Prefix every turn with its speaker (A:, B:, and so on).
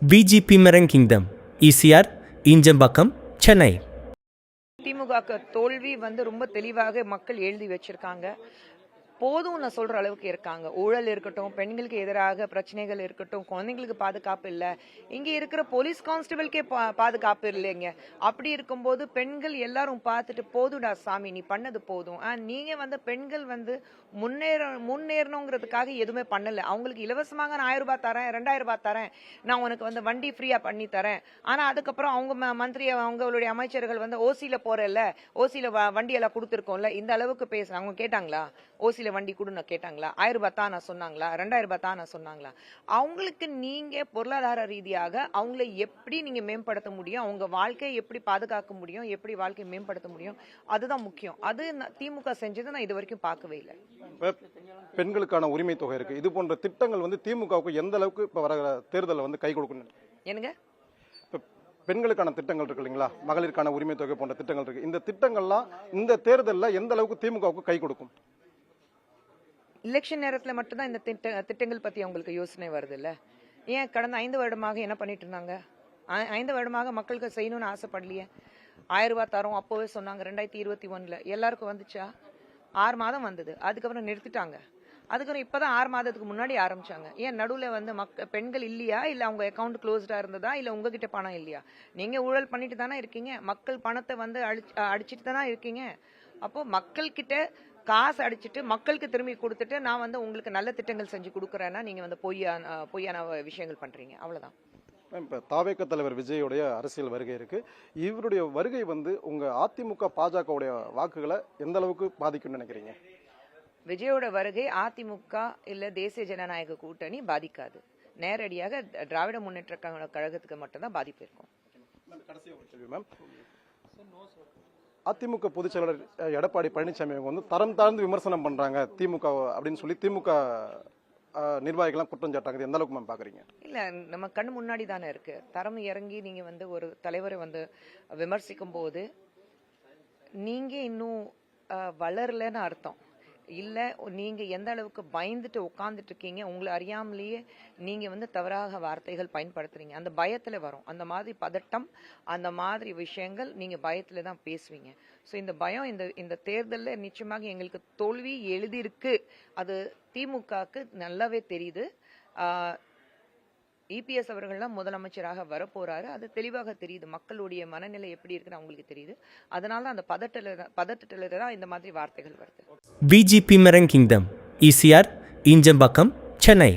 A: VGP Marine Kingdom, ECR, Injambakkam, Chennai.
B: திமுக தோல்வி ரொம்ப தெளிவாக மக்கள் எழுதி வச்சிருக்காங்க. போதும் நான் சொல்ற அளவுக்கு இருக்காங்க. ஊழல் இருக்கட்டும், பெண்களுக்கு எதிராக பிரச்சனைகள் இருக்கட்டும், குழந்தைங்களுக்கு பாதுகாப்பு இல்லை, இங்க இருக்கிற போலீஸ் கான்ஸ்டபிள்கே பாதுகாப்பு இல்லைங்க. அப்படி இருக்கும்போது பெண்கள் எல்லாரும் பார்த்துட்டு போதுடா சாமி நீ பண்ணது போதும், நீங்க பெண்கள் முன்னேறணுங்கிறதுக்காக எதுவுமே பண்ணல. அவங்களுக்கு இலவசமாக நான் 1000 ரூபாய் தரேன், 2000 ரூபாய் தரேன், நான் உனக்கு வண்டி ஃப்ரீயா பண்ணி தரேன். ஆனா அதுக்கப்புறம் அவங்க மந்திரி அவங்களுடைய அமைச்சர்கள் ஓசியில போறல, ஓசியில வண்டியெல்லாம் கொடுத்துருக்கோம்ல, இந்த அளவுக்கு பேசுறாங்க. அவங்க கேட்டாங்களா ஓசியில வண்டி கொடுன்னு கேட்டாங்களா? 1000 ரூபாய் தான் நான் சொன்னாங்களா? 2000 ரூபாய் தான் நான் சொன்னாங்களா? அவங்களுக்கு நீங்க பொருளாதார ரீதியாக அவங்களை எப்படி நீங்க மேம்படுத்த முடியும், அவங்க வாழ்க்கையை எப்படி பாதுகாக்க முடியும், எப்படி வாழ்க்கையை மேம்படுத்த முடியும், அதுதான் முக்கியம். அது திமுக செஞ்சது நான் இது வரைக்கும் பார்க்கவே இல்லை.
C: பெண்களுக்கான உரிமை தொகை இருக்கு, இது போன்ற திட்டங்கள் திமுகவுக்கு எந்த அளவுக்கு இப்ப வர தேர்தலில் கை கொடுக்கணும்?
B: என்னங்க
C: பெண்களுக்கான திட்டங்கள் இருக்கு இல்லைங்களா, மகளிருக்கான உரிமை தொகை போன்ற திட்டங்கள் இருக்கு, இந்த திட்டங்கள்லாம் இந்த தேர்தலில் எந்த அளவுக்கு திமுகவுக்கு கை கொடுக்கும்?
B: எலெக்ஷன் நேரத்தில் மட்டும்தான் இந்த திட்டங்கள் பத்தி அவங்களுக்கு யோசனை வருது இல்ல? ஏன் கடந்த 5 வருடமாக என்ன பண்ணிட்டு இருந்தாங்க? 5 வருடமாக மக்களுக்கு செய்யணும்னு ஆசைப்படலையே. 1000 ரூபாய் தரோம் அப்போவே சொன்னாங்க. 2021 எல்லாருக்கும் வந்துச்சா? 6 மாதம் வந்தது, அதுக்கப்புறம் நிறுத்திட்டாங்க. அதுக்கப்புறம் இப்பதான் 6 மாதத்துக்கு முன்னாடி ஆரம்பிச்சாங்க. ஏன் நடுவில் பெண்கள் இல்லையா, இல்ல அவங்க அக்கௌண்ட் க்ளோஸ்டா இருந்ததா, இல்ல உங்ககிட்ட பணம் இல்லையா? நீங்க ஊழல் பண்ணிட்டு தானே இருக்கீங்க, மக்கள் பணத்தை அடிச்சிட்டு தானே இருக்கீங்க. அப்போ மக்கள் கிட்ட காசு அடிச்சுட்டு மக்களுக்கு திரும்பி கொடுத்துட்டு நான் உங்களுக்கு நல்ல திட்டங்கள் செஞ்சு கொடுக்குறேன்னா நீங்க பொய்யான விஷயங்கள் பண்றீங்க, அவ்வளவுதான்.
C: இப்ப தாவேக தலைவர் விஜயோடைய அரசியல் வருகை இருக்கு, இவருடைய வருகை உங்க அதிமுக பாஜகவுடைய வாக்குகளை எந்த அளவுக்கு பாதிக்கும்னு நினைக்கிறீங்க?
B: விஜயோட வருகை அதிமுக இல்ல தேசிய ஜனநாயக கூட்டணி பாதிக்காது. நேரடியாக திராவிட முன்னேற்ற கழகத்துக்கு மட்டும்தான் பாதிப்பு இருக்கும்.
C: அதிமுக பொதுச் செயலாளர் எடப்பாடி பழனிசாமி அவங்க தரம் தாழ்ந்து விமர்சனம் பண்றாங்க திமுக அப்படின்னு சொல்லி திமுக நிர்வாகிகள் குற்றம் சாட்டாங்க, எந்த அளவுக்கு மேம் பாக்குறீங்க?
B: இல்ல, நம்ம கண்ணு முன்னாடி தானே இருக்கு. தரம் இறங்கி நீங்க ஒரு தலைவரை விமர்சிக்கும் போது நீங்க இன்னும் வளரலன்னு அர்த்தம். இல்ல நீங்க எந்த அளவுக்கு பயந்துட்டு உட்கார்ந்துட்டு இருக்கீங்க, உங்களை அறியாமலேயே நீங்க தவறாக வார்த்தைகள் பயன்படுத்துறீங்க. அந்த பயத்துல வரும் அந்த மாதிரி பதட்டம், அந்த மாதிரி விஷயங்கள் நீங்க பயத்துல தான் பேசுவீங்க. ஸோ இந்த பயம் இந்த தேர்தலில் நிச்சயமாக எங்களுக்கு தோல்வி எழுதியிருக்கு. அது திமுகவுக்கு நல்லாவே தெரியுது. இபிஎஸ் அவர்கள்லாம் முதலமைச்சராக வரப்போறாரு, அது தெளிவாக தெரியுது. மக்களுடைய மனநிலை எப்படி இருக்குன்னு அவங்களுக்கு தெரியுது. அதனால அந்த பதட்டத்துல தான் இந்த மாதிரி வார்த்தைகள் வருது.
A: VGP Marine Kingdom, ECR, Injambakkam, Chennai.